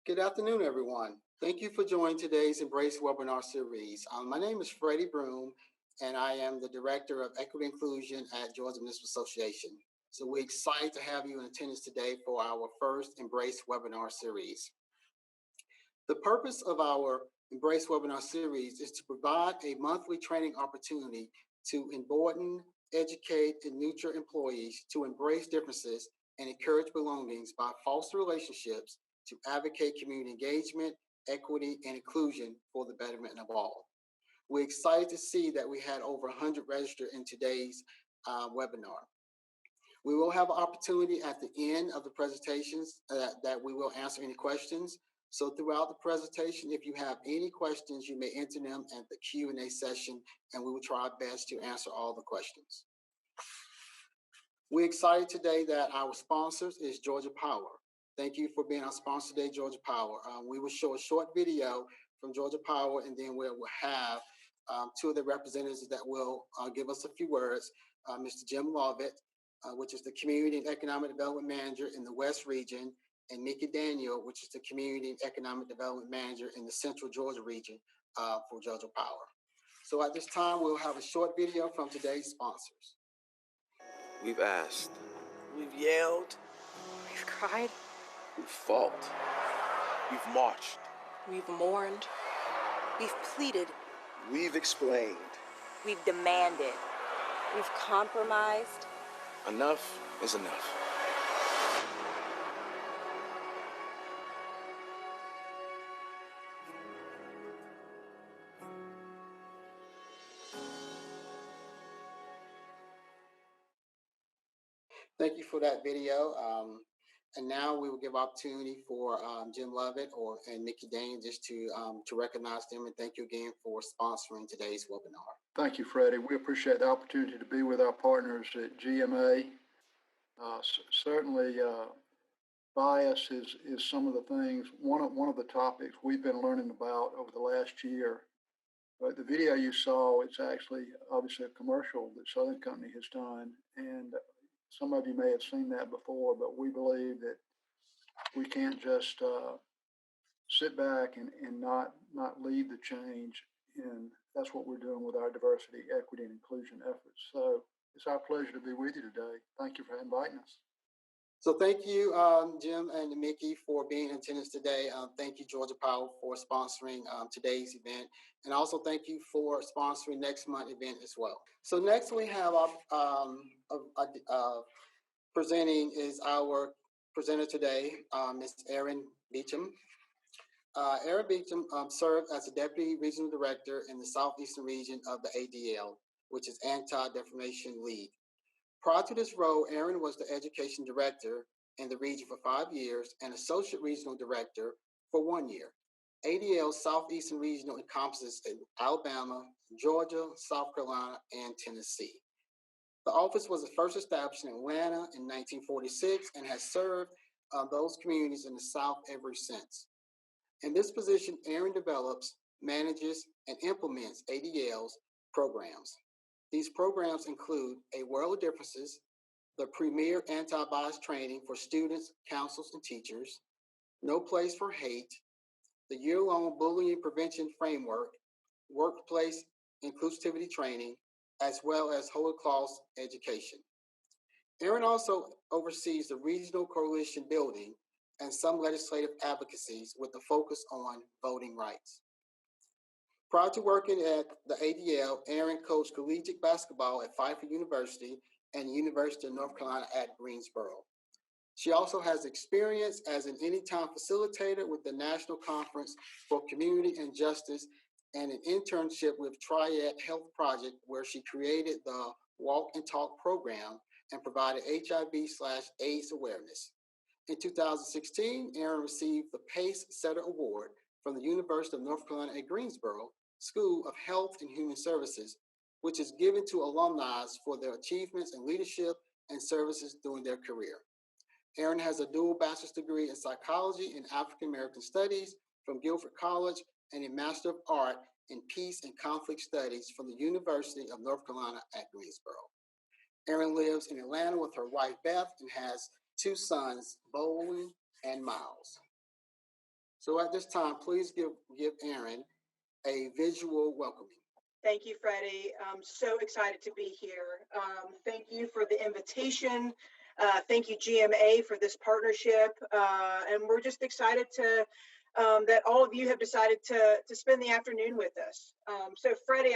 Good afternoon, everyone. Thank you for joining today's Embrace webinar series. My name is Freddie Broom, and I am the Director of Equity Inclusion at Georgia Municipal Association. So we're excited to have you in attendance today for our first Embrace webinar series. The purpose of our Embrace webinar series is to provide a monthly training opportunity to embolden, educate, and nurture employees to embrace differences and encourage belongings by fostering relationships to advocate community engagement, equity, and inclusion for the betterment of all. We're excited to see that we had over 100 registered in today's webinar. We will have an opportunity at the end of the presentations that we will answer any questions. So throughout the presentation, if you have any questions, you may enter them at the Q&A session, and we will try our best to answer all the questions. We're excited today that our sponsors is Georgia Power. Thank you for being our sponsor today, Georgia Power. We will show a short video from Georgia Power, and then we'll have two of the representatives that will give us a few words. Mr. Jim Lovett, which is the Community and Economic Development Manager in the West Region, and Mickey Daniel, which is the Community and Economic Development Manager in the Central Georgia Region for Georgia Power. So at this time, we'll have a short video from today's sponsors. We've asked. We've yelled. We've cried. We've fought. We've marched. We've mourned. We've pleaded. We've explained. We've demanded. We've compromised. Enough is enough. Thank you for that video. And now we will give opportunity for Jim Lovett and Mickey Dane just to recognize them, and thank you again for sponsoring today's webinar. Thank you, Freddie. We appreciate the opportunity to be with our partners at GMA. Certainly, bias is some of the things, one of the topics we've been learning about over the last year. But the video you saw, it's actually obviously a commercial that Southern Company has done, and some of you may have seen that before, but we believe that we can't just sit back and not lead the change, and that's what we're doing with our diversity, equity, and inclusion efforts. So it's our pleasure to be with you today. Thank you for inviting us. So thank you, Jim and Mickey, for being in attendance today. Thank you, Georgia Power, for sponsoring today's event. And also thank you for sponsoring next month's event as well. So next we have presenting is our presenter today, Ms. Erin Beecham. Erin Beecham served as the Deputy Regional Director in the Southeastern region of the ADL, which is Anti-Defamation League. Prior to this role, Erin was the Education Director in the region for 5 years and Associate Regional Director for 1 year. ADL's Southeastern Regional encompasses Alabama, Georgia, South Carolina, and Tennessee. The office was first established in Atlanta in 1946 and has served those communities in the South ever since. In this position, Erin develops, manages, and implements ADL's programs. These programs include A World of Differences, the premier anti-bias training for students, councils, and teachers, No Place for Hate, the year-long bullying prevention framework, workplace inclusivity training, as well as Holocaust education. Erin also oversees the regional coalition building and some legislative advocacies with a focus on voting rights. Prior to working at the ADL, Erin coached collegiate basketball at Pfeiffer University and the University of North Carolina at Greensboro. She also has experience as an anytime facilitator with the National Conference for Community and Justice and an internship with Triad Health Project, where she created the Walk and Talk program and provided HIV/AIDS awareness. In 2016, Erin received the Pace Setter Award from the University of North Carolina at Greensboro School of Health and Human Services, which is given to alumni for their achievements in leadership and services during their career. Erin has a dual bachelor's degree in psychology and African American studies from Guilford College and a Master of Art in Peace and Conflict Studies from the University of North Carolina at Greensboro. Erin lives in Atlanta with her wife Beth and has 2 sons, Bowen and Miles. So at this time, please give Aaron a visual welcoming. Thank you, Freddie. I'm so excited to be here. Thank you for the invitation. Thank you, GMA, for this partnership. And we're just excited to that all of you have decided to spend the afternoon with us. So, Freddie,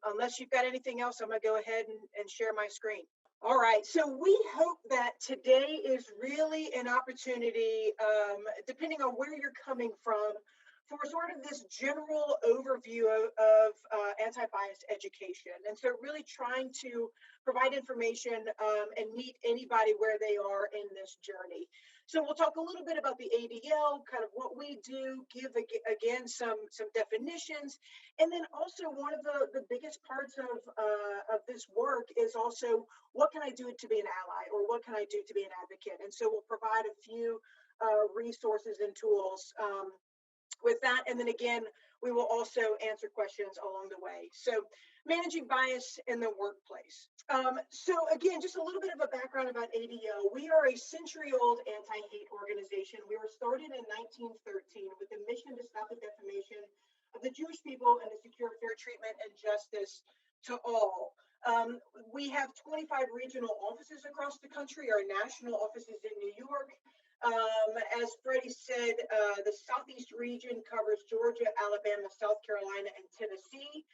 unless you've got anything else, I'm going to go ahead and share my screen. All right, so we hope that today is really an opportunity, depending on where you're coming from, for sort of this general overview of anti-bias education. And so really trying to provide information and meet anybody where they are in this journey. So we'll talk a little bit about the ADL, kind of what we do, give again some definitions, and then also one of the biggest parts of this work is also what can I do to be an ally, or what can I do to be an advocate? And so we'll provide a few resources and tools with that, and then again, we will also answer questions along the way. So managing bias in the workplace. So again, just a little bit of a background about ADO. We are a century-old anti-hate organization. We were started in 1913 with the mission to stop the defamation of the Jewish people and to secure fair treatment and justice to all. We have 25 regional offices across the country. Our national office is in New York. As Freddie said, the Southeast region covers Georgia, Alabama, South Carolina, and Tennessee.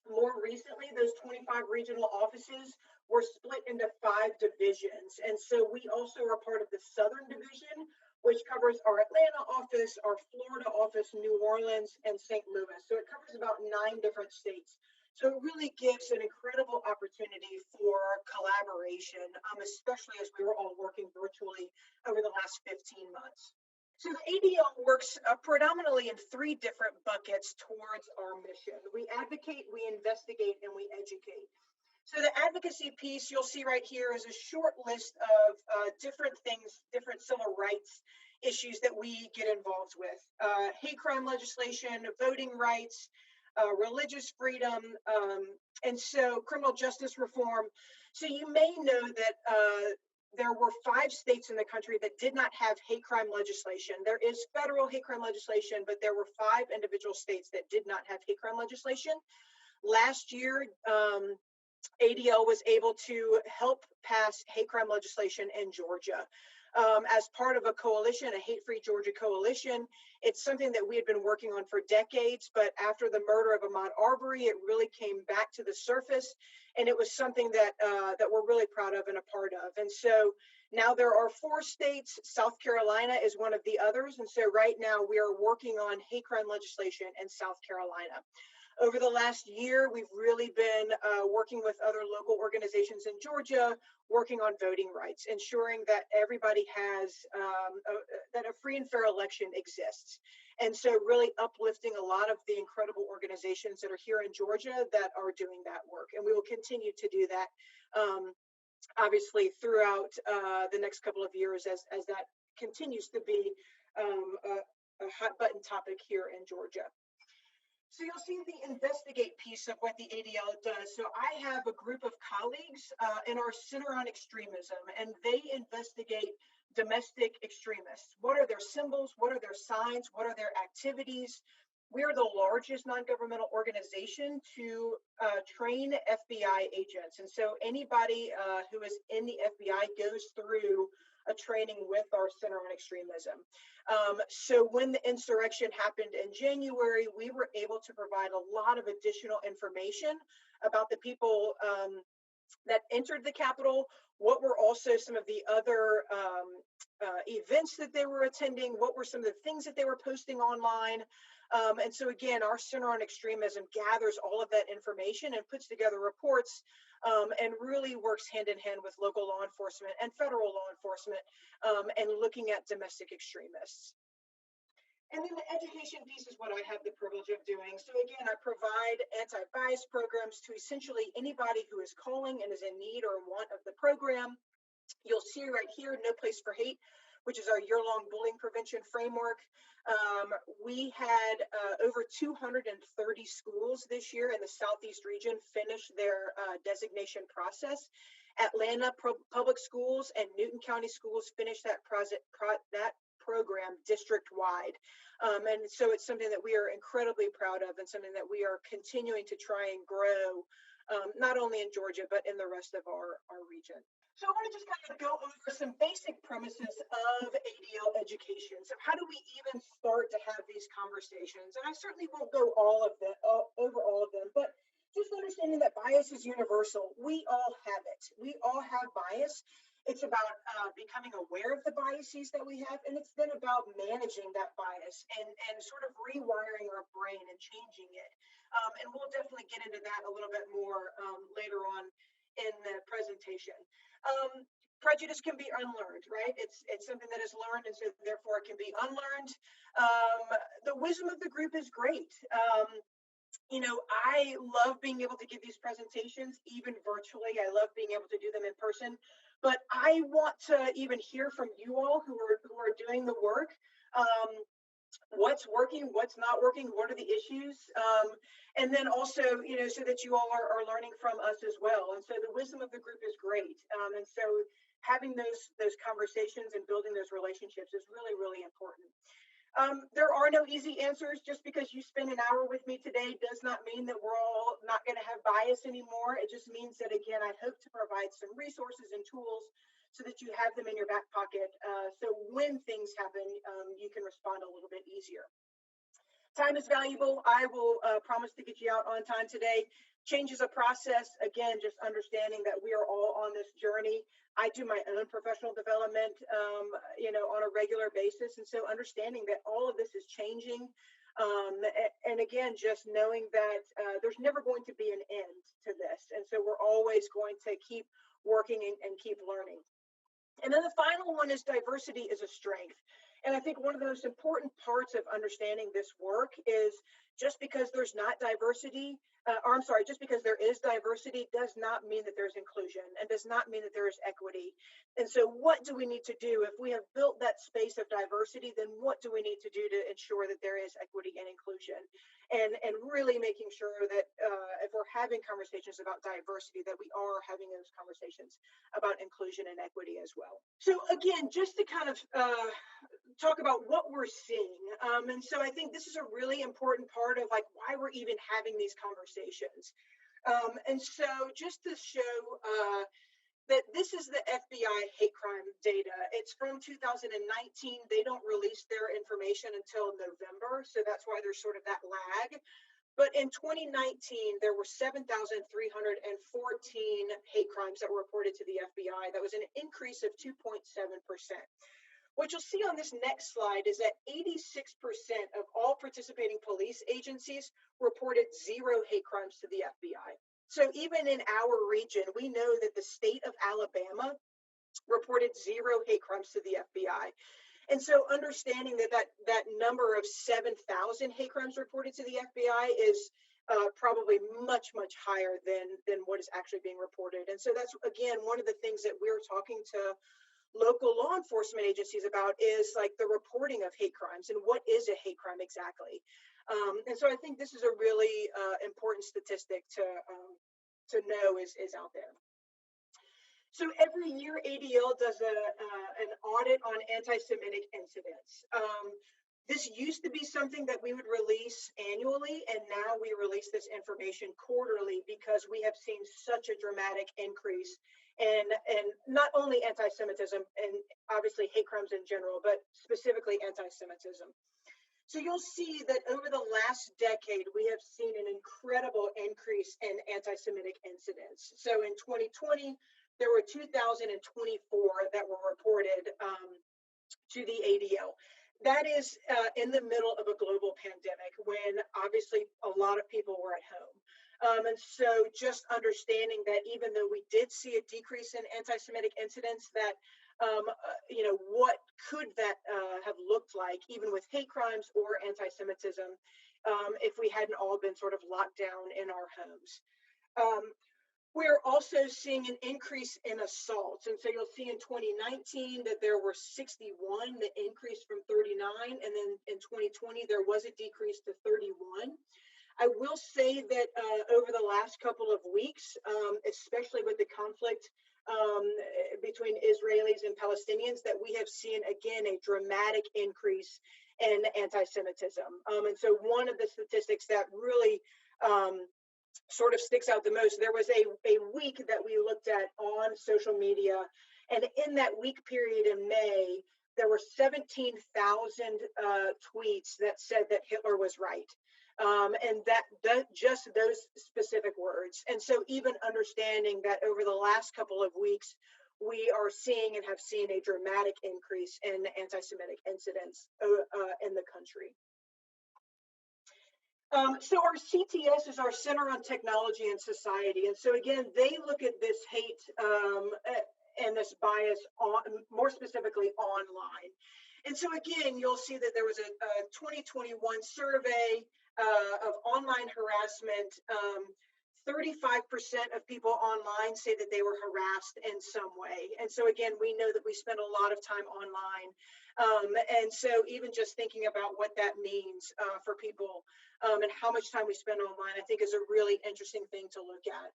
More recently, those 25 regional offices were split into 5 divisions. And so we also are part of the Southern Division, which covers our Atlanta office, our Florida office, New Orleans, and St. Louis. So it covers about 9 different states. So it really gives an incredible opportunity for collaboration, especially as we were all working virtually over the last 15 months. So the ADL works predominantly in 3 different buckets towards our mission. We advocate, we investigate, and we educate. So the advocacy piece you'll see right here is a short list of different things, different civil rights issues that we get involved with. Hate crime legislation, voting rights, religious freedom, and so criminal justice reform. So you may know that there were 5 states in the country that did not have hate crime legislation. There is federal hate crime legislation, but there were 5 individual states that did not have hate crime legislation. Last year, ADL was able to help pass hate crime legislation in Georgia. As part of a coalition, a Hate-Free Georgia coalition. It's something that we had been working on for decades, but after the murder of Ahmaud Arbery, it really came back to the surface, and it was something that that we're really proud of and a part of. And so now there are 4 states. South Carolina is one of the others, and so right now we are working on hate crime legislation in South Carolina. Over the last year, we've really been working with other local organizations in Georgia, working on voting rights, ensuring that everybody has, that a free and fair election exists. And so really uplifting a lot of the incredible organizations that are here in Georgia that are doing that work. And we will continue to do that, obviously, throughout the next couple of years as that continues to be a hot button topic here in Georgia. So you'll see the investigate piece of what the ADL does. So I have a group of colleagues in our Center on Extremism, and they investigate domestic extremists. What are their symbols? What are their signs? What are their activities? We are the largest non-governmental organization to train FBI agents. And so anybody who is in the FBI goes through a training with our Center on Extremism. So when the insurrection happened in January, we were able to provide a lot of additional information about the people that entered the Capitol, what were also some of the other events that they were attending, what were some of the things that they were posting online. And so again, our Center on Extremism gathers all of that information and puts together reports and really works hand in hand with local law enforcement and federal law enforcement and looking at domestic extremists. And then the education piece is what I have the privilege of doing. So again, I provide anti-bias programs to essentially anybody who is calling and is in need or want of the program. You'll see right here, No Place for Hate, which is our year-long bullying prevention framework. We had over 230 schools this year in the Southeast region finish their designation process. Atlanta Public Schools and Newton County Schools finished that program district-wide. And so it's something that we are incredibly proud of and something that we are continuing to try and grow, not only in Georgia, but in the rest of our region. So I want to just kind of go over some basic premises of ADL education. So how do we even start to have these conversations? And I certainly won't go over all of them, but just understanding that bias is universal. We all have it. We all have bias. It's about becoming aware of the biases that we have, and it's then about managing that bias and sort of rewiring our brain and changing it. And we'll definitely get into that a little bit more later on in the presentation. Prejudice can be unlearned, right? It's something that is learned, and so therefore it can be unlearned. The wisdom of the group is great. I love being able to give these presentations, even virtually. I love being able to do them in person, but I want to even hear from you all who are doing the work. What's working, what's not working, what are the issues, and then also, so that you all are learning from us as well. And so the wisdom of the group is great, and so having those conversations and building those relationships is really, really important. There are no easy answers. Just because you spend an hour with me today does not mean that we're all not going to have bias anymore. It just means that, again, I hope to provide some resources and tools so that you have them in your back pocket. So when things happen, you can respond a little bit easier. Time is valuable. I will promise to get you out on time today. Change is a process. Again, just understanding that we are all on this journey. I do my own professional development, on a regular basis. And so understanding that all of this is changing. And again, just knowing that there's never going to be an end to this. And so we're always going to keep working and keep learning. And then the final one is diversity is a strength. And I think one of the most important parts of understanding this work is just because there's not diversity, just because there is diversity does not mean that there's inclusion and does not mean that there is equity. And so what do we need to do? If we have built that space of diversity, then what do we need to do to ensure that there is equity and inclusion? And really making sure that if we're having conversations about diversity, that we are having those conversations about inclusion and equity as well. So again, just to kind of talk about what we're seeing. And so I think this is a really important part of why we're even having these conversations. And so just to show that this is the FBI hate crime data. It's from 2019. They don't release their information until November. So that's why there's sort of that lag. But in 2019, there were 7,314 hate crimes that were reported to the FBI. That was an increase of 2.7%. What you'll see on this next slide is that 86% of all participating police agencies reported 0 hate crimes to the FBI. So even in our region, we know that the state of Alabama reported 0 hate crimes to the FBI. And so understanding that number of 7,000 hate crimes reported to the FBI is probably much, much higher than what is actually being reported. And so that's, again, one of the things that we're talking to local law enforcement agencies about is the reporting of hate crimes and what is a hate crime exactly. And so I think this is a really important statistic to know is out there. So every year ADL does an audit on anti-Semitic incidents. This used to be something that we would release annually, and now we release this information quarterly because we have seen such a dramatic increase in not only anti-Semitism and obviously hate crimes in general, but specifically anti-Semitism. So you'll see that over the last decade, we have seen an incredible increase in anti-Semitic incidents. So in 2020, there were 2,024 that were reported to the ADL. That is in the middle of a global pandemic when obviously a lot of people were at home. And so just understanding that even though we did see a decrease in anti-Semitic incidents, that, what could that have looked like even with hate crimes or anti-Semitism if we hadn't all been sort of locked down in our homes. We're also seeing an increase in assaults. And so you'll see in 2019 that there were 61, the increase from 39. And then in 2020, there was a decrease to 31. I will say that over the last couple of weeks, especially with the conflict between Israelis and Palestinians, that we have seen, again, a dramatic increase in anti-Semitism. And so one of the statistics that really sort of sticks out the most, there was a week that we looked at on social media, and in that week period in May, there were 17,000 tweets that said that Hitler was right. And that just those specific words. And so even understanding that over the last couple of weeks, we are seeing and have seen a dramatic increase in anti-Semitic incidents in the country. So our CTS is our Center on Technology and Society. And so again, they look at this hate and this bias more specifically online. And so again, you'll see that there was a 2021 survey of online harassment. 35% of people online say that they were harassed in some way. And so again, we know that we spend a lot of time online. And so even just thinking about what that means for people and how much time we spend online, I think is a really interesting thing to look at.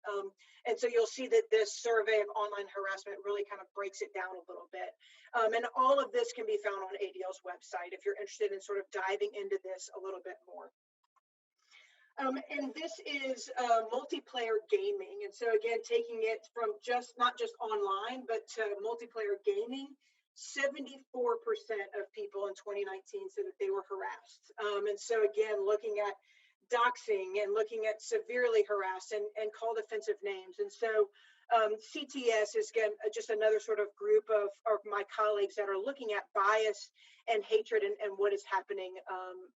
And so you'll see that this survey of online harassment really kind of breaks it down a little bit. And all of this can be found on ADL's website if you're interested in sort of diving into this a little bit more. And this is multiplayer gaming. And so again, taking it from not just online, but to multiplayer gaming, 74% of people in 2019 said that they were harassed. And so again, looking at doxing and looking at severely harassed and called offensive names. And so CTS is again just another sort of group of my colleagues that are looking at bias and hatred and what is happening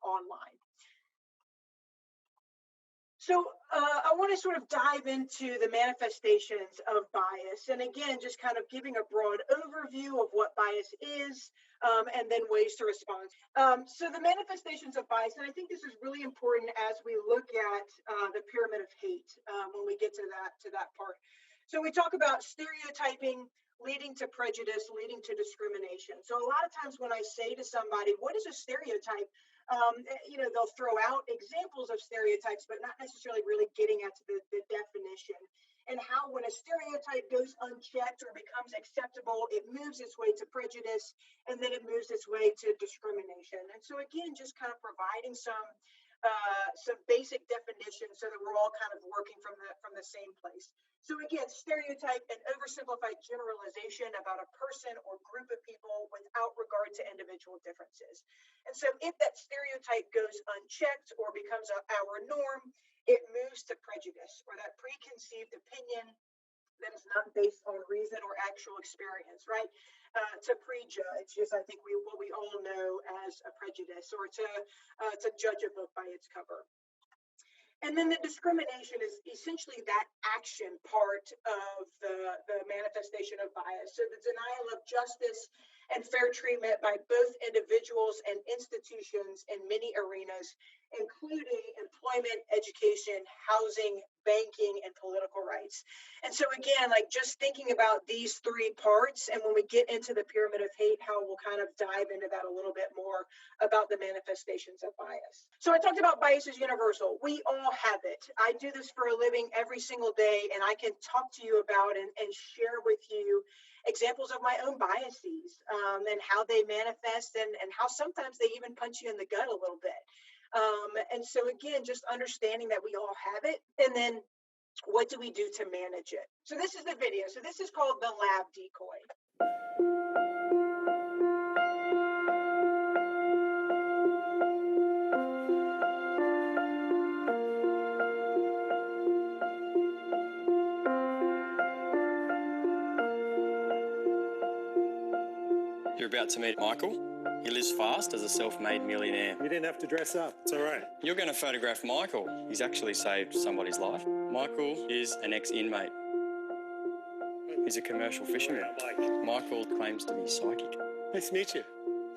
online. So I want to sort of dive into the manifestations of bias. And again, just kind of giving a broad overview of what bias is and then ways to respond. So the manifestations of bias, and I think this is really important as we look at the pyramid of hate when we get to that part. So we talk about stereotyping leading to prejudice, leading to discrimination. So a lot of times when I say to somebody, what is a stereotype? They'll throw out examples of stereotypes, but not necessarily really getting at the definition and how when a stereotype goes unchecked or becomes acceptable, it moves its way to prejudice, and then it moves its way to discrimination. And so again, just kind of providing some basic definitions so that we're all kind of working from the same place. So again, stereotype and oversimplified generalization about a person or group of people without regard to individual differences. And so if that stereotype goes unchecked or becomes our norm, it moves to prejudice or that preconceived opinion that is not based on reason or actual experience, right? To prejudge is, I think, what we all know as a prejudice, or to judge a book by its cover. And then the discrimination is essentially that action part of the manifestation of bias. So the denial of justice and fair treatment by both individuals and institutions in many arenas, including employment, education, housing, banking, and political rights. And so again, like just thinking about these three parts, and when we get into the pyramid of hate, how we'll kind of dive into that a little bit more about the manifestations of bias. So I talked about bias is universal. We all have it. I do this for a living every single day, and I can talk to you about and share with you examples of my own biases and how they manifest and how sometimes they even punch you in the gut a little bit. And so again, just understanding that we all have it, and then what do we do to manage it? So this is the video. So this is called the Lab Decoy. You're about to meet Michael. He lives fast as a self-made millionaire. You didn't have to dress up. It's all right. You're going to photograph Michael. He's actually saved somebody's life. Michael is an ex-inmate. He's a commercial fisherman. Michael claims to be psychic. Nice to meet you.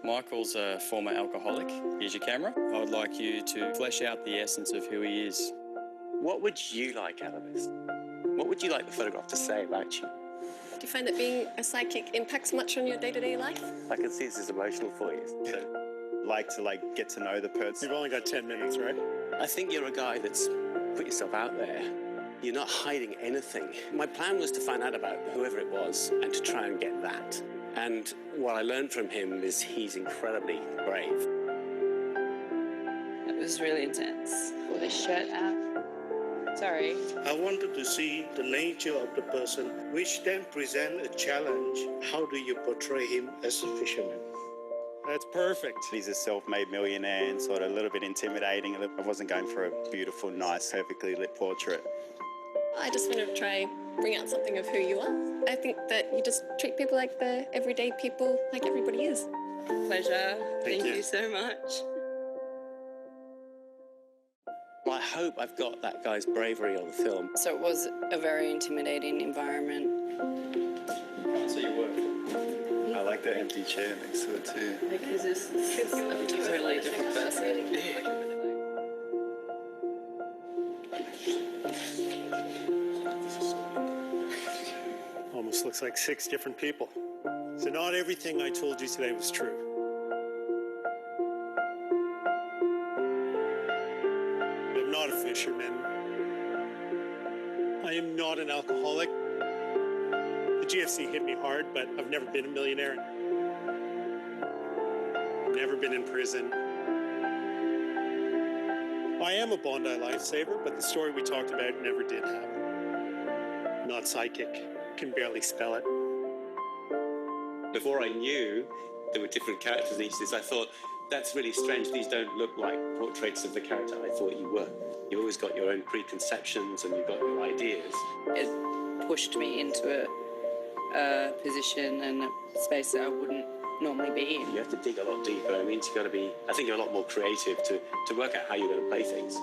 Michael's a former alcoholic. Here's your camera. I would like you to flesh out the essence of who he is. What would you like out of this? What would you like the photograph to say about you? Do you find that being a psychic impacts much on your day-to-day life? I can see this is emotional for you. So, Like to get to know the person. You've only got 10 minutes, right? I think you're a guy that's put yourself out there You're not hiding anything. My plan was to find out about whoever it was and to try and get that. And what I learned from him is he's incredibly brave. It was really intense. Pull his shirt out. Sorry. I wanted to see the nature of the person, which then present a challenge. How do you portray him as a fisherman? That's perfect. He's a self-made millionaire and sort of a little bit intimidating. I wasn't going for a beautiful, nice, perfectly lit portrait. I just want to try bring out something of who you are. I think that you just treat people like the everyday people, like everybody is. Pleasure. Thank you. You so much. Well, I hope I've got that guy's bravery on film. So it was a very intimidating environment. So you work. I like the empty chair next to it too. Because it's a totally different person. Almost looks like 6 different people. So not everything I told you today was true. I'm not a fisherman. I am not an alcoholic. The GFC hit me hard, but I've never been a millionaire. I've never been in prison. I am a Bondi lifesaver, but the story we talked about never did happen. Not psychic. Can barely spell it. Before I knew there were different characters in each of these, I thought, that's really strange. These don't look like portraits of the character I thought you were. You've always got your own preconceptions and you've got your ideas. It pushed me into a position and a space that I wouldn't normally be in. You have to dig a lot deeper. I mean, you've got to be, I think you're a lot more creative to work out how you're going to play things.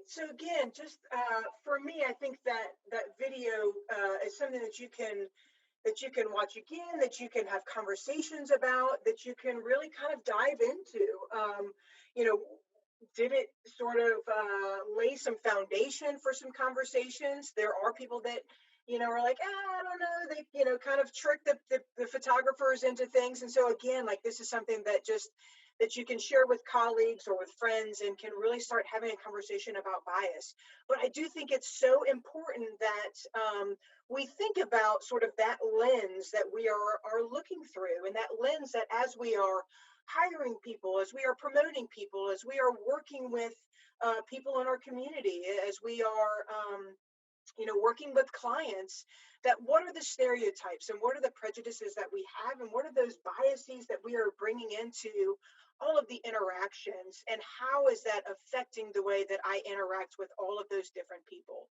So again, just for me, I think that video is something that you can watch again, that you can have conversations about, that you can really kind of dive into. You know, did it sort of lay some foundation for some conversations? There are people that, you know, are like, I don't know, they, you know, kind of trick the photographers into things. And so again, like, this is something that you can share with colleagues or with friends and can really start having a conversation about bias. But I do think it's so important that we think about sort of that lens that we are looking through, and that lens that as we are hiring people, as we are promoting people, as we are working with people in our community, as we are you know, working with clients, that what are the stereotypes and what are the prejudices that we have, and what are those biases that we are bringing into all of the interactions, and how is that affecting the way that I interact with all of those different people.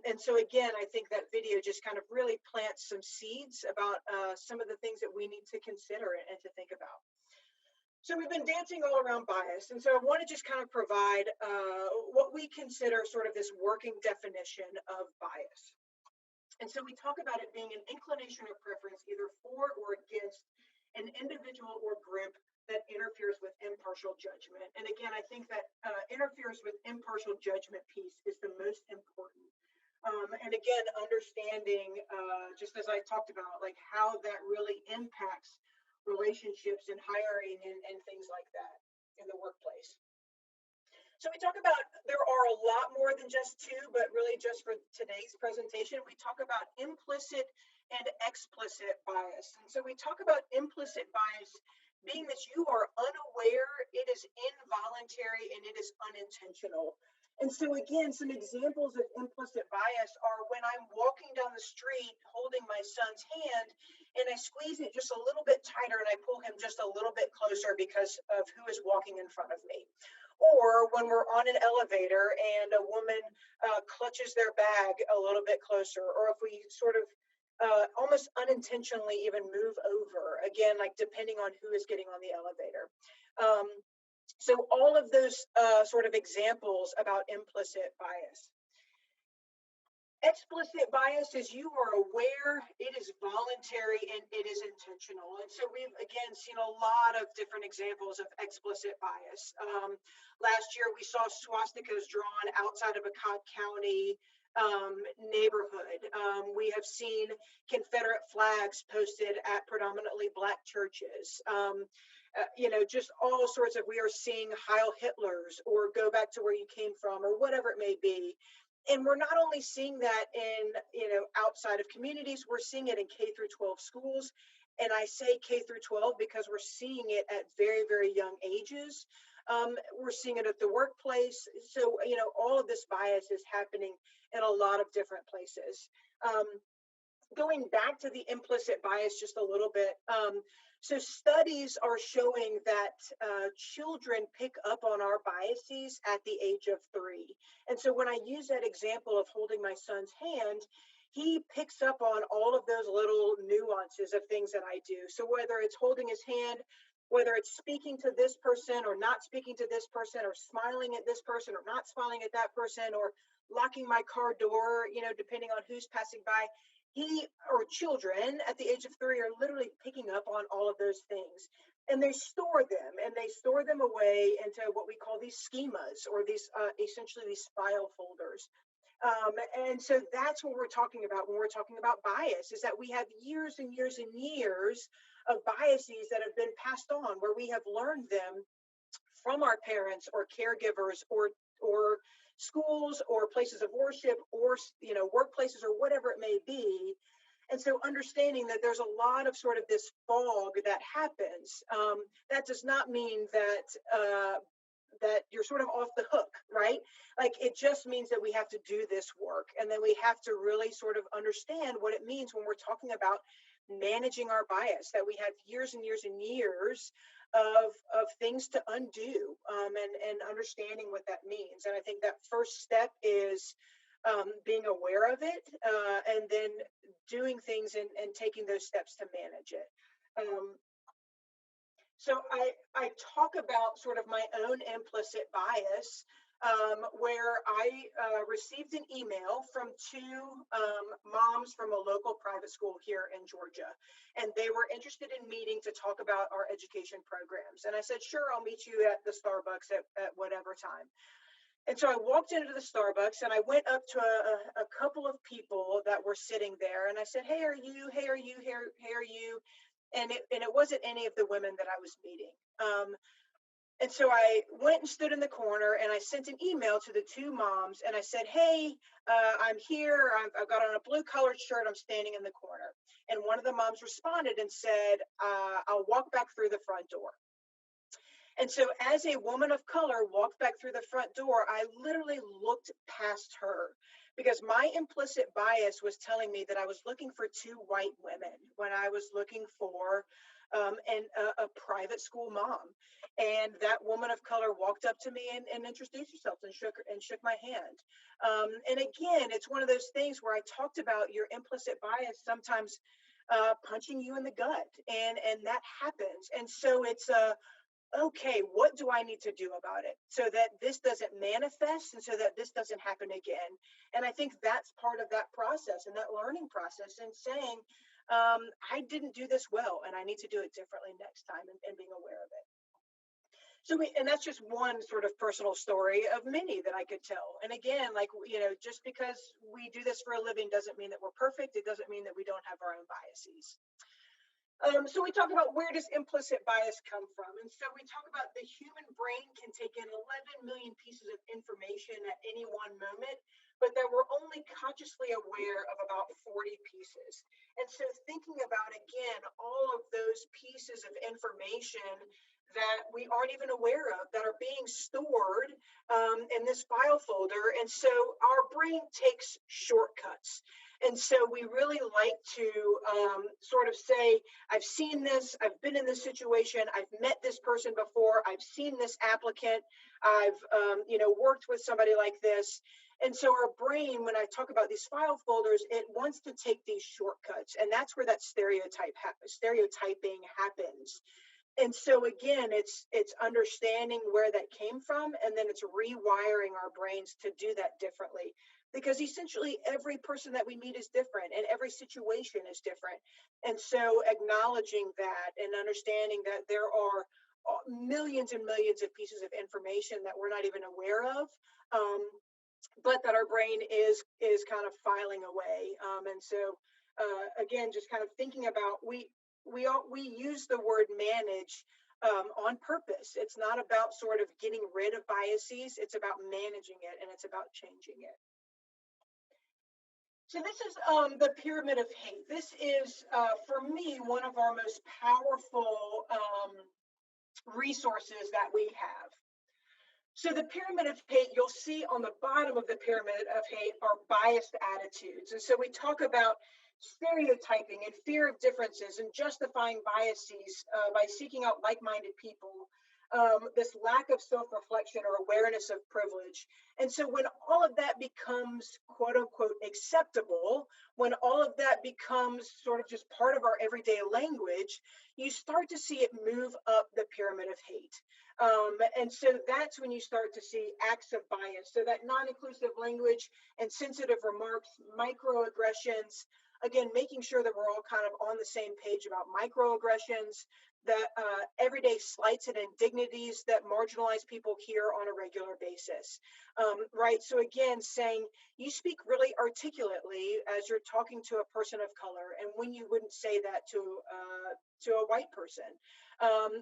And so again, I think that video just kind of really plants some seeds about some of the things that we need to consider and to think about. So we've been dancing all around bias, and so I want to just kind of provide what we consider sort of this working definition of bias. And so we talk about it being an inclination or preference either for or against an individual or group that interferes with impartial judgment. And again, I think that interferes with impartial judgment piece is the most important. And again, understanding, just as I talked about, like how that really impacts relationships and hiring and things like that in the workplace. So we talk about, there are a lot more than just two, but really just for today's presentation, we talk about implicit and explicit bias. And so we talk about implicit bias being that you are unaware, it is involuntary, and it is unintentional. And so again, some examples of implicit bias are when I'm walking down the street holding my son's hand and I squeeze it just a little bit tighter and I pull him just a little bit closer because of who is walking in front of me. Or when we're on an elevator and a woman clutches their bag a little bit closer, or if we sort of almost unintentionally even move over, again, like depending on who is getting on the elevator. So all of those sort of examples about implicit bias. Explicit bias, as you are aware, it is voluntary and it is intentional. And so we've, again, seen a lot of different examples of explicit bias. Last year, we saw swastikas drawn outside of a Cobb County neighborhood. We have seen Confederate flags posted at predominantly Black churches. Just all sorts of, we are seeing Heil Hitlers or go back to where you came from or whatever it may be. And we're not only seeing that in, outside of communities, we're seeing it in K through 12 schools. And I say K through 12 because we're seeing it at very, very young ages. We're seeing it at the workplace. So, all of this bias is happening in a lot of different places. Going back to the implicit bias just a little bit. So studies are showing that children pick up on our biases at the age of 3. And so when I use that example of holding my son's hand, he picks up on all of those little nuances of things that I do. So whether it's holding his hand, whether it's speaking to this person or not speaking to this person, or smiling at this person or not smiling at that person, or locking my car door, depending on who's passing by, children at the age of 3 are literally picking up on all of those things, and they store them away into what we call these schemas, or these essentially these file folders. And so that's what we're talking about when we're talking about bias, is that we have years and years and years of biases that have been passed on, where we have learned them from our parents or caregivers or schools or places of worship or workplaces or whatever it may be. And so understanding that there's a lot of sort of this fog that happens, that does not mean that that you're sort of off the hook, right? Like, it just means that we have to do this work, and then we have to really sort of understand what it means when we're talking about managing our bias, that we have years and years and years of things to undo, and understanding what that means. And I think that first step is being aware of it, and then doing things and taking those steps to manage it. So I talk about sort of my own implicit bias, where I received an email from 2 moms from a local private school here in Georgia, and they were interested in meeting to talk about our education programs. And I said, sure, I'll meet you at the Starbucks at whatever time. And so I walked into the Starbucks, and I went up to a couple of people that were sitting there, and I said, hey, are you? Hey, are you? Hey, are you? And it wasn't any of the women that I was meeting. And so I went and stood in the corner, and I sent an email to the 2 moms, and I said, hey, I'm here. I've got on a blue colored shirt. I'm standing in the corner. And one of the moms responded and said, I'll walk back through the front door. And so as a woman of color walked back through the front door, I literally looked past her, because my implicit bias was telling me that I was looking for 2 white women when I was looking for a private school mom. And that woman of color walked up to me and introduced herself and shook my hand. And again, it's one of those things where I talked about your implicit bias sometimes punching you in the gut, and that happens. And so it's okay, what do I need to do about it so that this doesn't manifest and so that this doesn't happen again? And I think that's part of that process and that learning process, and saying, I didn't do this well and I need to do it differently next time, and being aware of it. So and that's just one sort of personal story of many that I could tell. And again, like, just because we do this for a living doesn't mean that we're perfect. It doesn't mean that we don't have our own biases. So we talk about, where does implicit bias come from? And so we talk about the human brain can take in 11 million pieces of information at any one moment, but that we're only consciously aware of about 40 pieces. And so thinking about, again, all of those pieces of information that we aren't even aware of, that are being stored in this file folder. And so our brain takes shortcuts. And so we really like to sort of say, I've seen this, I've been in this situation, I've met this person before, I've seen this applicant, I've worked with somebody like this. And so our brain, when I talk about these file folders, it wants to take these shortcuts. And that's where that stereotyping happens. And so again, it's understanding where that came from, and then it's rewiring our brains to do that differently. because essentially every person that we meet is different and every situation is different. And so acknowledging that and understanding that there are millions and millions of pieces of information that we're not even aware of, but that our brain is kind of filing away. And so again, just kind of thinking about, we use the word manage on purpose. It's not about sort of getting rid of biases. It's about managing it, and it's about changing it. So this is the pyramid of hate. This is, for me, one of our most powerful resources that we have. So the pyramid of hate, you'll see on the bottom of the pyramid of hate are biased attitudes. And so we talk about stereotyping and fear of differences and justifying biases by seeking out like-minded people, this lack of self-reflection or awareness of privilege. And so when all of that becomes quote unquote acceptable, when all of that becomes sort of just part of our everyday language, you start to see it move up the pyramid of hate. And so that's when you start to see acts of bias. So that non-inclusive language and sensitive remarks, microaggressions, again, making sure that we're all kind of on the same page about microaggressions, that everyday slights and indignities that marginalize people here on a regular basis, right? So again, saying you speak really articulately as you're talking to a person of color, and when you wouldn't say that to a white person.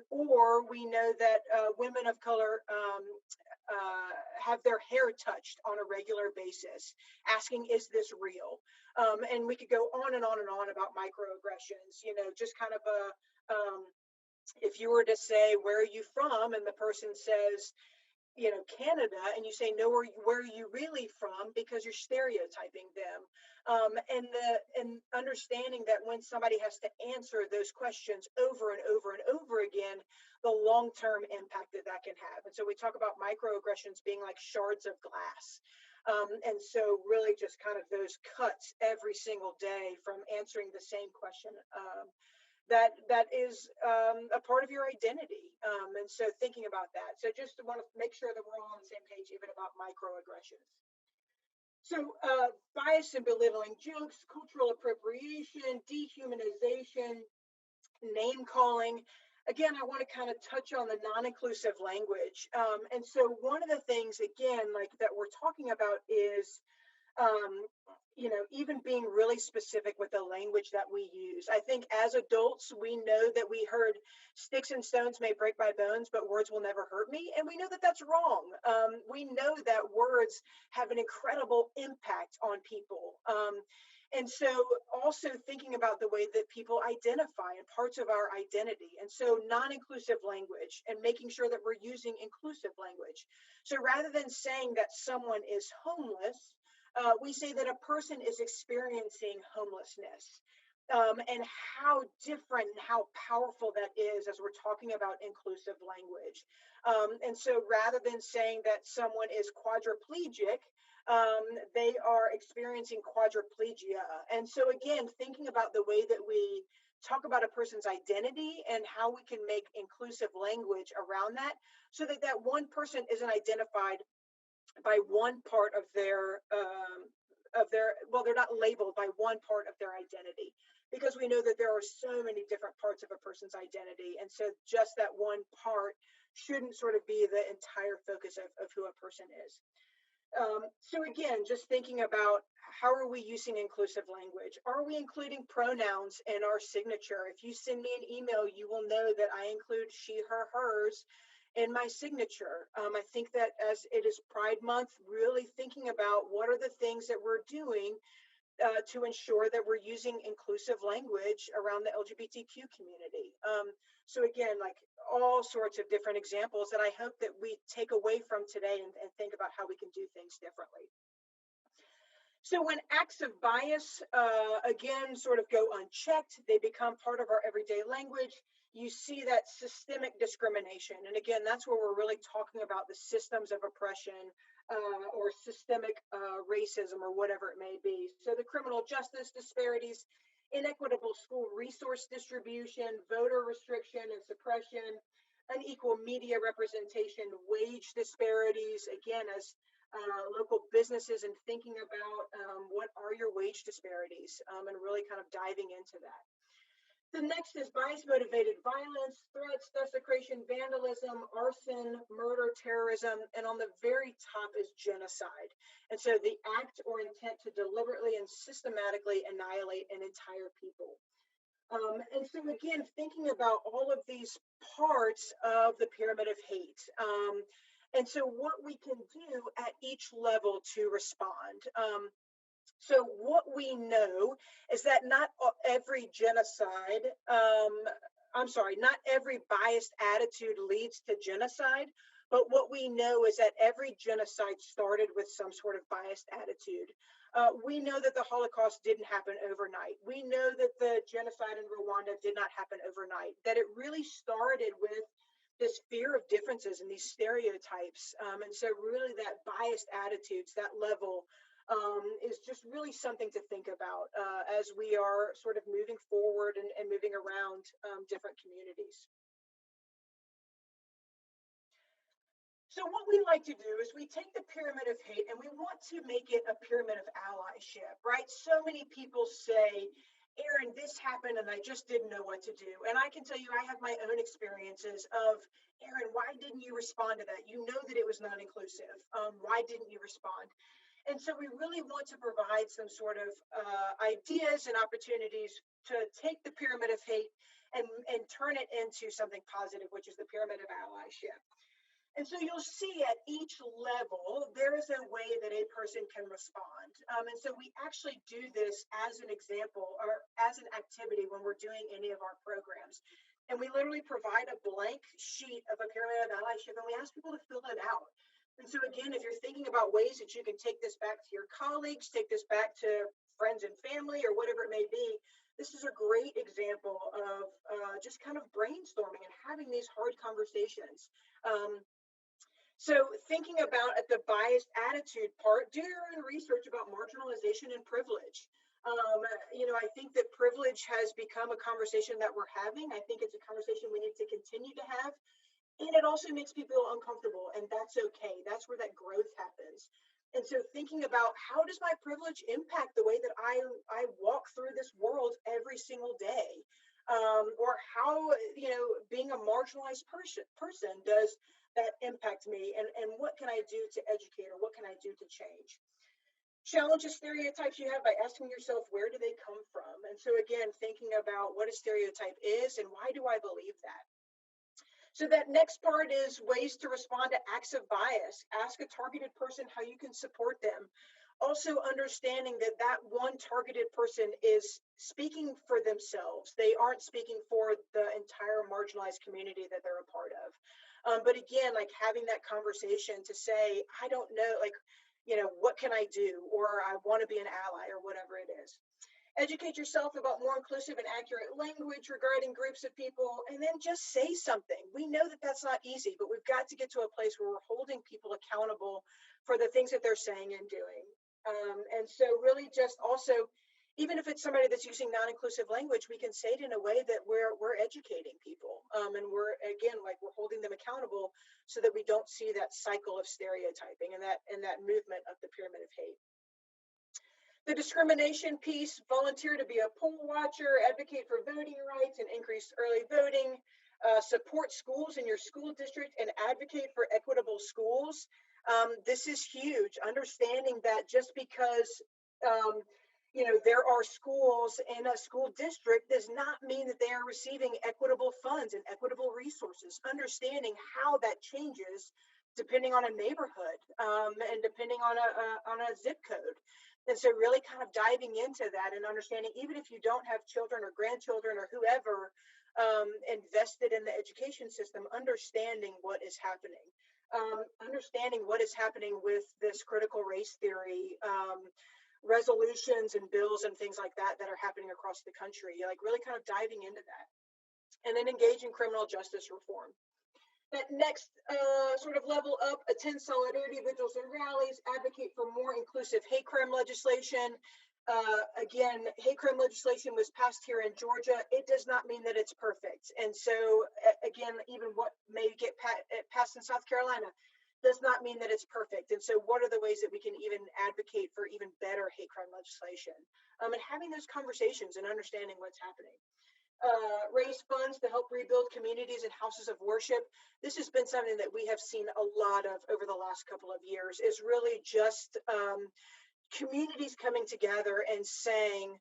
Or we know that women of color have their hair touched on a regular basis, asking, is this real? And we could go on and on and on about microaggressions, you know, just kind of if you were to say, where are you from? And the person says, you know, Canada, and you say, no, where are you really from? Because you're stereotyping them. And understanding that when somebody has to answer those questions over and over and over again, the long-term impact that can have. And so we talk about microaggressions being like shards of glass. And so really just kind of those cuts every single day from answering the same question that is a part of your identity. And so thinking about that. So just want to make sure that we're all on the same page, even about microaggressions. So bias and belittling jokes, cultural appropriation, dehumanization, name calling. Again, I want to kind of touch on the non-inclusive language. And so one of the things, again, like that we're talking about is you know, even being really specific with the language that we use. I think as adults, we know that we heard sticks and stones may break my bones, but words will never hurt me. And we know that that's wrong. We know that words have an incredible impact on people. And so also thinking about the way that people identify and parts of our identity. And so non-inclusive language and making sure that we're using inclusive language. So rather than saying that someone is homeless, we say that a person is experiencing homelessness, and how different and how powerful that is as we're talking about inclusive language. And so rather than saying that someone is quadriplegic, they are experiencing quadriplegia. And so again, thinking about the way that we talk about a person's identity and how we can make inclusive language around that so that that one person isn't identified by one part of their well, they're not labeled by one part of their identity, because we know that there are so many different parts of a person's identity, and so just that one part shouldn't sort of be the entire focus of who a person is. So again, just thinking about how are we using inclusive language? Are we including pronouns in our signature? If you send me an email, you will know that I include she, her, hers in my signature. I think that as it is Pride Month, really thinking about what are the things that we're doing to ensure that we're using inclusive language around the LGBTQ community. So again, like all sorts of different examples that I hope that we take away from today and think about how we can do things differently. So when acts of bias, again, sort of go unchecked, they become part of our everyday language, you see that systemic discrimination. And again, that's where we're really talking about the systems of oppression or systemic racism or whatever it may be. So the criminal justice disparities, inequitable school resource distribution, voter restriction and suppression, unequal media representation, wage disparities, again, as local businesses and thinking about what are your wage disparities and really kind of diving into that. The next is bias-motivated violence, threats, desecration, vandalism, arson, murder, terrorism, and on the very top is genocide. And so the act or intent to deliberately and systematically annihilate an entire people. And so again, thinking about all of these parts of the pyramid of hate. And so what we can do at each level to respond. So what we know is that not every genocide, not every biased attitude leads to genocide, but what we know is that every genocide started with some sort of biased attitude. We know that the Holocaust didn't happen overnight. We know that the genocide in Rwanda did not happen overnight, that it really started with this fear of differences and these stereotypes. And so really that biased attitudes, that level, is just really something to think about as we are sort of moving forward and moving around different communities. So what we like to do is we take the pyramid of hate and we want to make it a pyramid of allyship, right? So many people say, Aaron, this happened and I just didn't know what to do. And I can tell you, I have my own experiences of, Aaron, why didn't you respond to that? You know that it was not inclusive. Why didn't you respond? And so we really want to provide some sort of ideas and opportunities to take the pyramid of hate and turn it into something positive, which is the pyramid of allyship. And so you'll see at each level, there is a way that a person can respond. And so we actually do this as an example or as an activity when we're doing any of our programs. And we literally provide a blank sheet of a pyramid of allyship and we ask people to fill it out. And so again, if you're thinking about ways that you can take this back to your colleagues, take this back to friends and family or whatever it may be, this is a great example of just kind of brainstorming and having these hard conversations. So thinking about at the biased attitude part, do your own research about marginalization and privilege. I think that privilege has become a conversation that we're having. I think it's a conversation we need to continue to have. And it also makes people uncomfortable, and that's okay. That's where that growth happens. And so thinking about how does my privilege impact the way that I walk through this world every single day? Or how, being a marginalized person does that impact me? And what can I do to educate or what can I do to change? Challenge the stereotypes you have by asking yourself, where do they come from? And so again, thinking about what a stereotype is and why do I believe that? So that next part is ways to respond to acts of bias. Ask a targeted person how you can support them. Also understanding that that one targeted person is speaking for themselves. They aren't speaking for the entire marginalized community that they're a part of. But again, like having that conversation to say, I don't know, what can I do? Or I want to be an ally or whatever it is. Educate yourself about more inclusive and accurate language regarding groups of people, and then just say something. We know that that's not easy, but we've got to get to a place where we're holding people accountable for the things that they're saying and doing. And so really just also, even if it's somebody that's using non-inclusive language, we can say it in a way that we're educating people. And we're holding them accountable so that we don't see that cycle of stereotyping and that movement of the pyramid of hate. The discrimination piece, volunteer to be a poll watcher, advocate for voting rights and increase early voting, support schools in your school district and advocate for equitable schools. This is huge, understanding that just because there are schools in a school district does not mean that they are receiving equitable funds and equitable resources, understanding how that changes depending on a neighborhood and depending on a zip code. And so really kind of diving into that and understanding, even if you don't have children or grandchildren or whoever invested in the education system, understanding what is happening. Understanding what is happening with this critical race theory, resolutions and bills and things like that are happening across the country, like really kind of diving into that. And then engage in criminal justice reform. That next sort of level up, attend solidarity vigils and rallies, advocate for more inclusive hate crime legislation. Again, hate crime legislation was passed here in Georgia. It does not mean that it's perfect. And so again, even what may get passed in South Carolina does not mean that it's perfect. And so what are the ways that we can even advocate for even better hate crime legislation? And having those conversations and understanding what's happening. Raise funds to help rebuild communities and houses of worship. This has been something that we have seen a lot of over the last couple of years, is really just communities coming together and saying,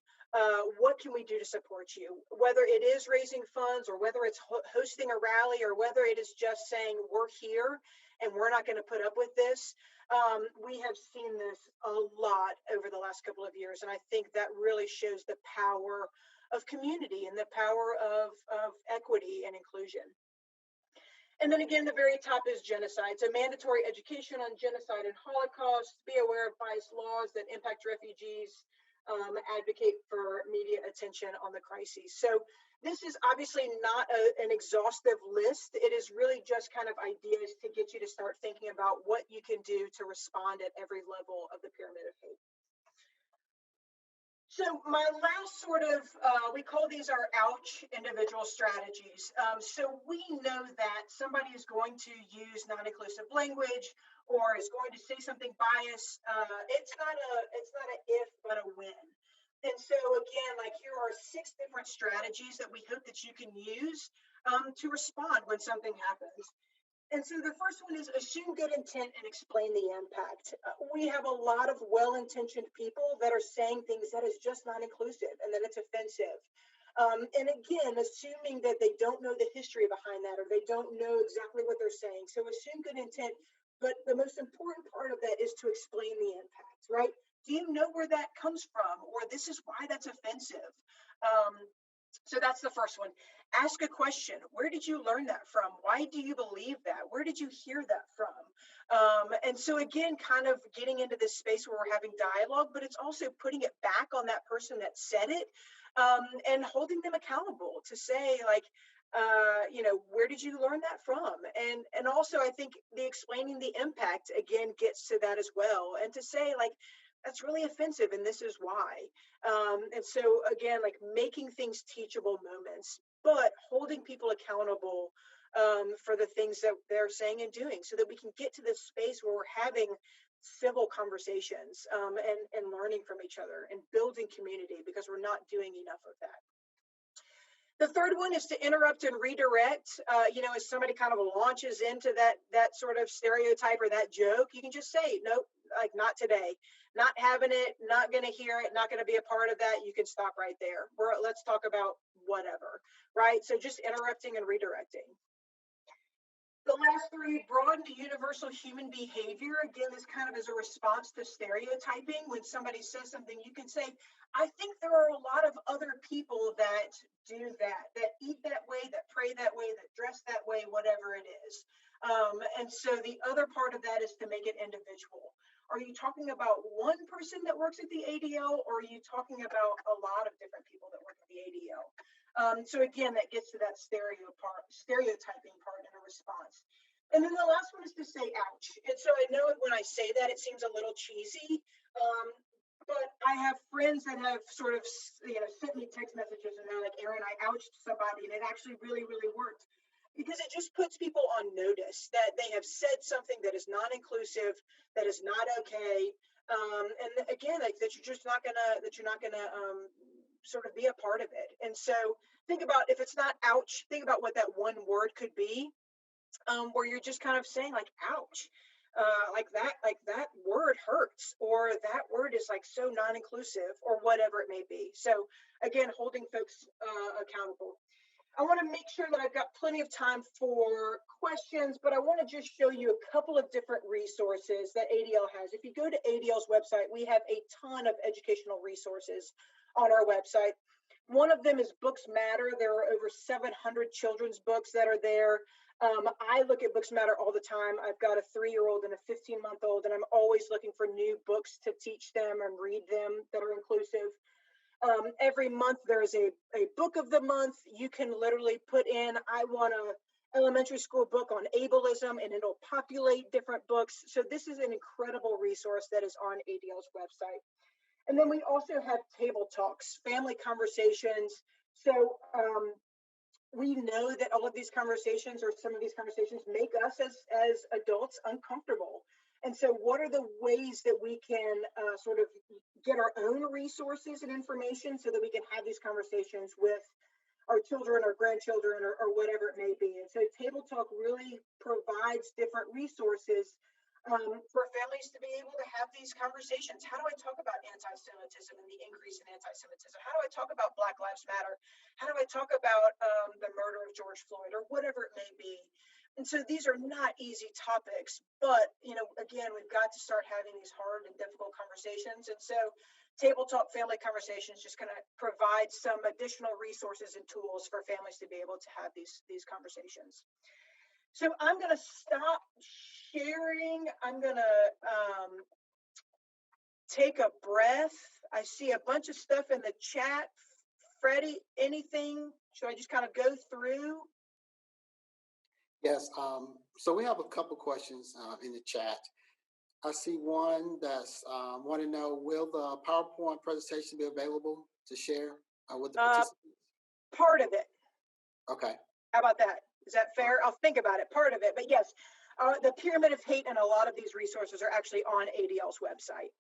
what can we do to support you? Whether it is raising funds, or whether it's hosting a rally, or whether it is just saying we're here and we're not going to put up with this. We have seen this a lot over the last couple of years, and I think that really shows the power of community and the power of equity and inclusion. And then again, the very top is genocide. So mandatory education on genocide and Holocaust, be aware of biased laws that impact refugees, advocate for media attention on the crises. So this is obviously not an exhaustive list. It is really just kind of ideas to get you to start thinking about what you can do to respond at every level of the pyramid of hate. So my last sort of, we call these our ouch individual strategies. So we know that somebody is going to use non-inclusive language or is going to say something biased. It's not a if, but a when. And so again, like here are 6 different strategies that we hope that you can use to respond when something happens. And so the first one is assume good intent and explain the impact. We have a lot of well-intentioned people that are saying things that is just not inclusive and that it's offensive. And again, assuming that they don't know the history behind that, or they don't know exactly what they're saying. So assume good intent, but the most important part of that is to explain the impact, right? Do you know where that comes from? Or this is why that's offensive. So that's the first one. Ask a question. Where did you learn that from? Why do you believe that? Where did you hear that from? And so again, kind of getting into this space where we're having dialogue, but it's also putting it back on that person that said it, and holding them accountable to say, like, where did you learn that from? And also I think the explaining the impact again gets to that as well. And to say, like, that's really offensive and this is why. And so again, like making things teachable moments, but holding people accountable for the things that they're saying and doing, so that we can get to this space where we're having civil conversations and learning from each other and building community, because we're not doing enough of that. The third one is to interrupt and redirect. As somebody kind of launches into that sort of stereotype or that joke, you can just say, nope, like not today, not having it, not going to hear it, not going to be a part of that. You can stop right there. Let's talk about whatever, right? So just interrupting and redirecting. The last 3, broaden to universal human behavior. Again, this kind of is a response to stereotyping. When somebody says something, you can say, I think there are a lot of other people that do that eat that way, that pray that way, that dress that way, whatever it is. And so the other part of that is to make it individual. Are you talking about one person that works at the ADL, or are you talking about a lot of different people that work at the ADL? So again, that gets to that stereotyping part in a response. And then the last one is to say ouch. And so I know when I say that, it seems a little cheesy, but I have friends that have sort of sent me text messages and they're like, Erin, I ouched somebody, and it actually really, really worked. Because it just puts people on notice that they have said something that is not inclusive, that is not okay, and again, like that you're not gonna sort of be a part of it. And so think about, if it's not ouch, think about what that one word could be, where you're just kind of saying like ouch, like that word hurts, or that word is like so non-inclusive, or whatever it may be. So again, holding folks accountable. I want to make sure that I've got plenty of time for questions, but I want to just show you a couple of different resources that ADL has. If you go to ADL's website, we have a ton of educational resources on our website. One of them is Books Matter. There are over 700 children's books that are there. I look at Books Matter all the time. I've got a 3-year-old and a 15-month-old, and I'm always looking for new books to teach them and read them that are inclusive. Every month there is a book of the month. You can literally put in, I want an elementary school book on ableism, and it'll populate different books. So this is an incredible resource that is on ADL's website. And then we also have table talks, family conversations. So we know that all of these conversations, or some of these conversations, make us as adults uncomfortable. And so what are the ways that we can sort of get our own resources and information so that we can have these conversations with our children or grandchildren or whatever it may be. And so Table Talk really provides different resources for families to be able to have these conversations. How do I talk about anti-Semitism and the increase in anti-Semitism? How do I talk about Black Lives Matter? How do I talk about the murder of George Floyd, or whatever it may be? And so these are not easy topics, but, you know, again, we've got to start having these hard and difficult conversations. And so Table Talk Family Conversations just going to provide some additional resources and tools for families to be able to have these conversations. So I'm going to stop sharing. I'm going to take a breath. I see a bunch of stuff in the chat. Freddie, anything? Should I just kind of go through? Yes. So we have a couple questions in the chat. I see one that's want to know, will the PowerPoint presentation be available to share with the participants? Part of it. Okay. How about that? Is that fair? I'll think about it, part of it. But yes, the Pyramid of Hate and a lot of these resources are actually on ADL's website.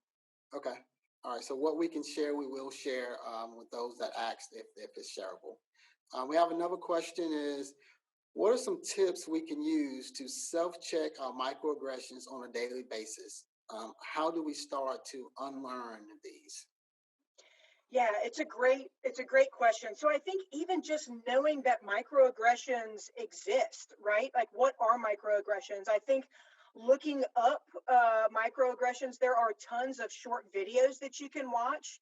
Okay. All right. So what we can share, we will share with those that asked if it's shareable. We have another question is, what are some tips we can use to self-check our microaggressions on a daily basis? How do we start to unlearn these? Yeah, it's a great question. So I think even just knowing that microaggressions exist, right? Like, what are microaggressions? I think looking up microaggressions, there are tons of short videos that you can watch.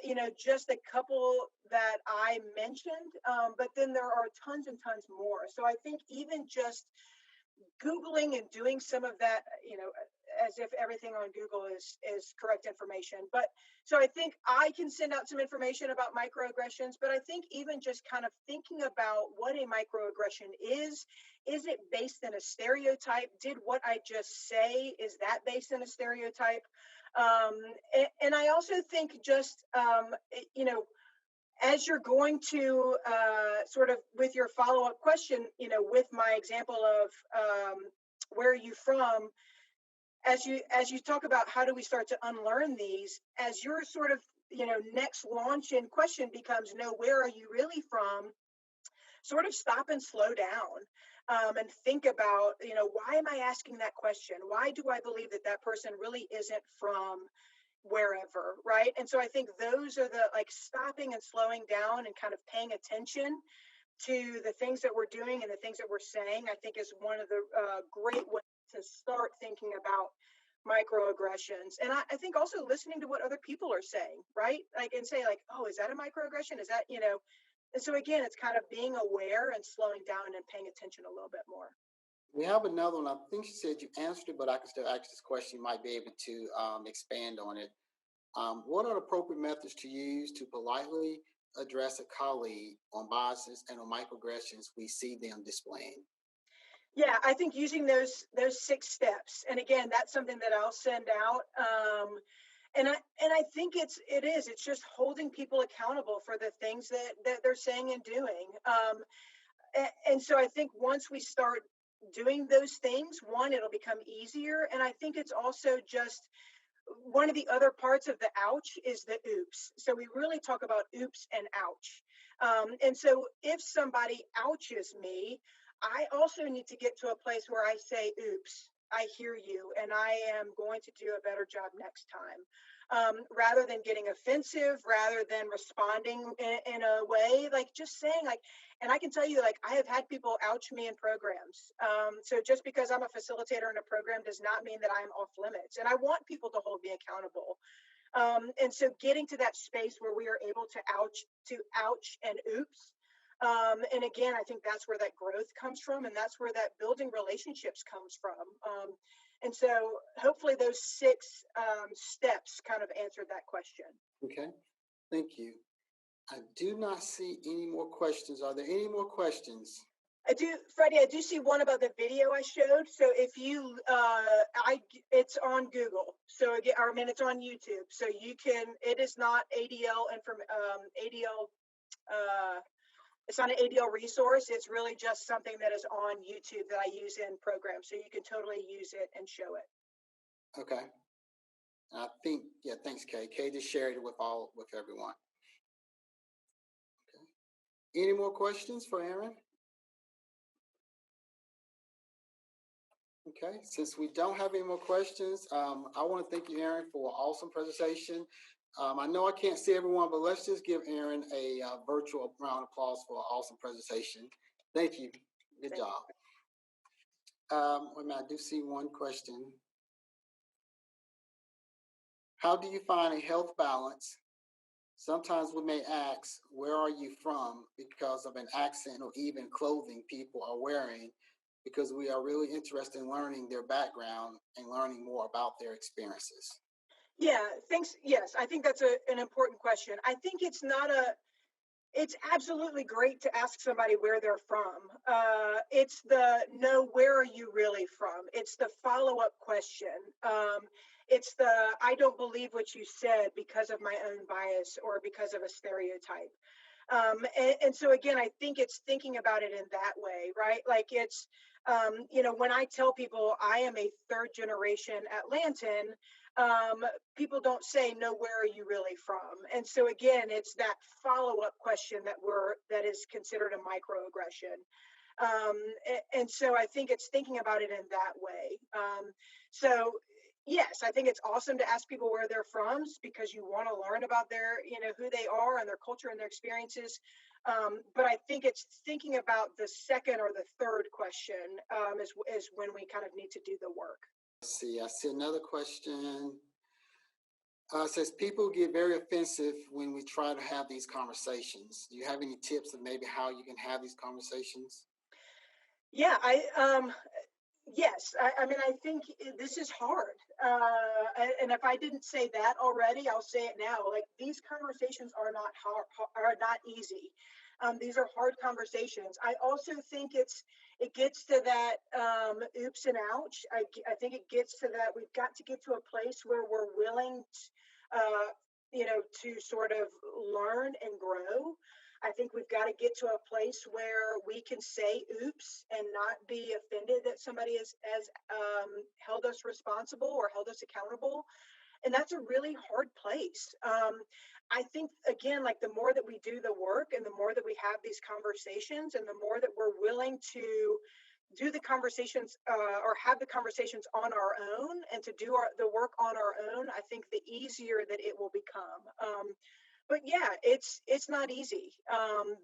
You know, just a couple that I mentioned, but then there are tons and tons more. So I think even just Googling and doing some of that, you know, as if everything on Google is correct information. But so I think I can send out some information about microaggressions, but I think even just kind of thinking about what a microaggression is it based in a stereotype? Did what I just say, is that based in a stereotype? And I also think just, you know, as you're going to sort of with your follow-up question, you know, with my example of where are you from, as you talk about how do we start to unlearn these, as your sort of, you know, next launch in question becomes, no, where are you really from? Sort of stop and slow down and think about, you know, why am I asking that question? Why do I believe that that person really isn't from wherever, right? And so I think those are the, like, stopping and slowing down and kind of paying attention to the things that we're doing and the things that we're saying, I think is one of the great ways to start thinking about microaggressions. And I think also listening to what other people are saying, right? Like, and say like, oh, is that a microaggression? Is that, you know, and so again, it's kind of being aware and slowing down and paying attention a little bit more. We have another one. I think she said you answered it, but I can still ask this question. You might be able to expand on it. What are the appropriate methods to use to politely address a colleague on biases and on microaggressions we see them displaying? Yeah, I think using those 6 steps. And again, that's something that I'll send out. And I think it's just holding people accountable for the things that they're saying and doing. And so I think once we start doing those things, one, it'll become easier. And I think it's also just one of the other parts of the ouch is the oops. So we really talk about oops and ouch. And so if somebody ouches me, I also need to get to a place where I say, oops, I hear you, and I am going to do a better job next time. Rather than getting offensive, rather than responding in a way, like just saying like, and I can tell you, like, I have had people ouch me in programs. So just because I'm a facilitator in a program does not mean that I'm off limits. And I want people to hold me accountable. And so getting to that space where we are able to ouch and oops. And again, I think that's where that growth comes from, and that's where that building relationships comes from. And so hopefully those 6 steps kind of answered that question. Okay, thank you. I do not see any more questions. Are there any more questions? Freddie, I do see one about the video I showed. So if you, it's on Google. So again, I mean, it's on YouTube. So you can, it is not ADL It's not an ADL resource. It's really just something that is on YouTube that I use in programs. So you can totally use it and show it. Okay. I think, yeah, thanks, Kay. Kay just shared it with everyone. Okay. Any more questions for Aaron? Okay, since we don't have any more questions, I want to thank you, Aaron, for an awesome presentation. I know I can't see everyone, but let's just give Aaron a virtual round of applause for an awesome presentation. Thank you. Good job. Wait a minute, I do see one question. How do you find a health balance? Sometimes we may ask, where are you from, because of an accent or even clothing people are wearing, because we are really interested in learning their background and learning more about their experiences. Yeah, thanks. Yes, I think that's an important question. I think it's absolutely great to ask somebody where they're from. It's where are you really from? It's the follow-up question. It's I don't believe what you said because of my own bias or because of a stereotype. And so again, I think it's thinking about it in that way, right? Like it's, when I tell people I am a third generation Atlantan, people don't say, no, where are you really from? And so again, it's that follow-up question that is considered a microaggression. And so I think it's thinking about it in that way. So yes, I think it's awesome to ask people where they're from because you want to learn about their, who they are and their culture and their experiences. But I think it's thinking about the second or the third question is when we kind of need to do the work. Let's see, I see another question. It says people get very offensive when we try to have these conversations. Do you have any tips of maybe how you can have these conversations? Yeah, yes. I mean, I think this is hard. And if I didn't say that already, I'll say it now. Like these conversations are not not easy. These are hard conversations. I also think it gets to that oops and ouch. I think it gets to that we've got to get to a place where we're willing to sort of learn and grow. I think we've got to get to a place where we can say oops and not be offended that somebody has held us responsible or held us accountable. And that's a really hard place. I think, again, like the more that we do the work and the more that we have these conversations and the more that we're willing to do the conversations or have the conversations on our own and to do the work on our own, I think the easier that it will become. But yeah, it's not easy.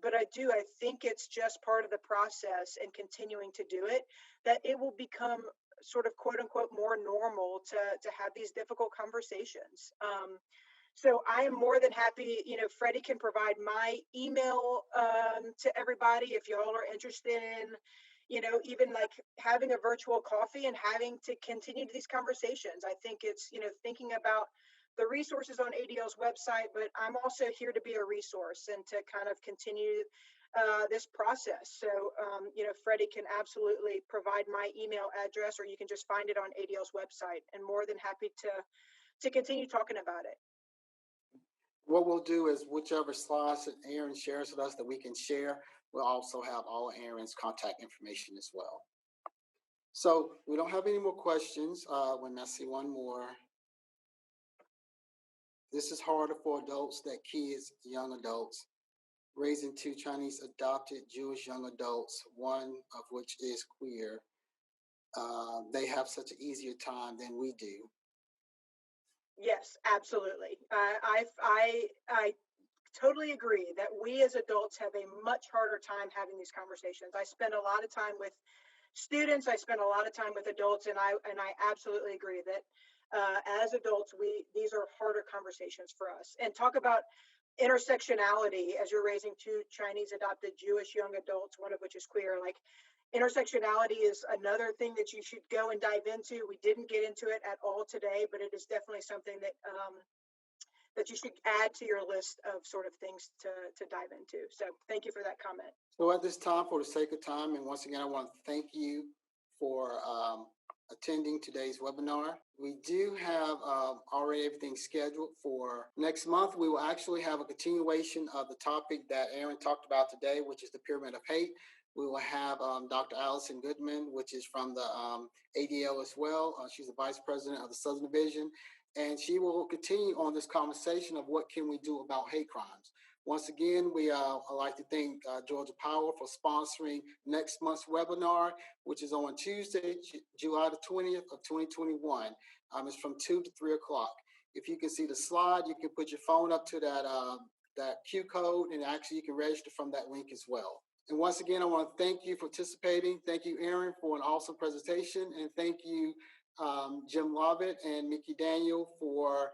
But I think it's just part of the process and continuing to do it, that it will become sort of quote unquote more normal to have these difficult conversations. So I am more than happy, Freddie can provide my email to everybody if y'all are interested in, even like having a virtual coffee and having to continue these conversations. I think it's, thinking about the resources on ADL's website, but I'm also here to be a resource and to kind of continue this process. So, Freddie can absolutely provide my email address, or you can just find it on ADL's website, and more than happy to continue talking about it. What we'll do is whichever slides that Aaron shares with us that we can share, we'll also have all Aaron's contact information as well. So we don't have any more questions. When I see one more. This is harder for adults than kids, young adults. Raising two Chinese adopted Jewish young adults, one of which is queer. They have such an easier time than we do. Yes, absolutely. I totally agree that we as adults have a much harder time having these conversations. I spend a lot of time with students. I spend a lot of time with adults, and I absolutely agree that as adults, these are harder conversations for us. And talk about intersectionality as you're raising two Chinese adopted Jewish young adults, one of which is queer. Like intersectionality is another thing that you should go and dive into. We didn't get into it at all today, but it is definitely something that that you should add to your list of sort of things to dive into. So thank you for that comment. So at this time, for the sake of time, and once again, I want to thank you for attending today's webinar. We do have already everything scheduled for next month. We will actually have a continuation of the topic that Aaron talked about today, which is the pyramid of hate. We will have Dr. Allison Goodman, which is from the ADL as well. She's the Vice President of the Southern Division, and she will continue on this conversation of what can we do about hate crimes. Once again, I'd like to thank Georgia Power for sponsoring next month's webinar, which is on Tuesday, July the 20th of 2021. It's from 2 to 3 o'clock. If you can see the slide, you can put your phone up to that Q code, and actually you can register from that link as well. And once again, I want to thank you for participating. Thank you, Aaron, for an awesome presentation, and thank you, Jim Lovett and Mickey Daniel for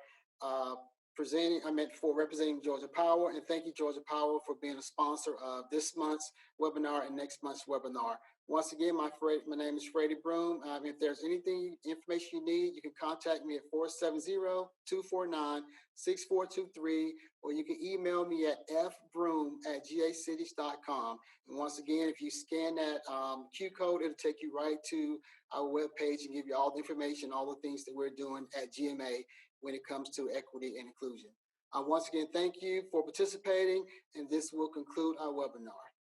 for representing Georgia Power, and thank you, Georgia Power, for being a sponsor of this month's webinar and next month's webinar. Once again, my name is Freddie Broom. If there's information you need, you can contact me at 470-249-6423, or you can email me at fbroom@gacities.com. And once again, if you scan that Q code, it'll take you right to our webpage and give you all the information, all the things that we're doing at GMA when it comes to equity and inclusion. Once again, thank you for participating, and this will conclude our webinar.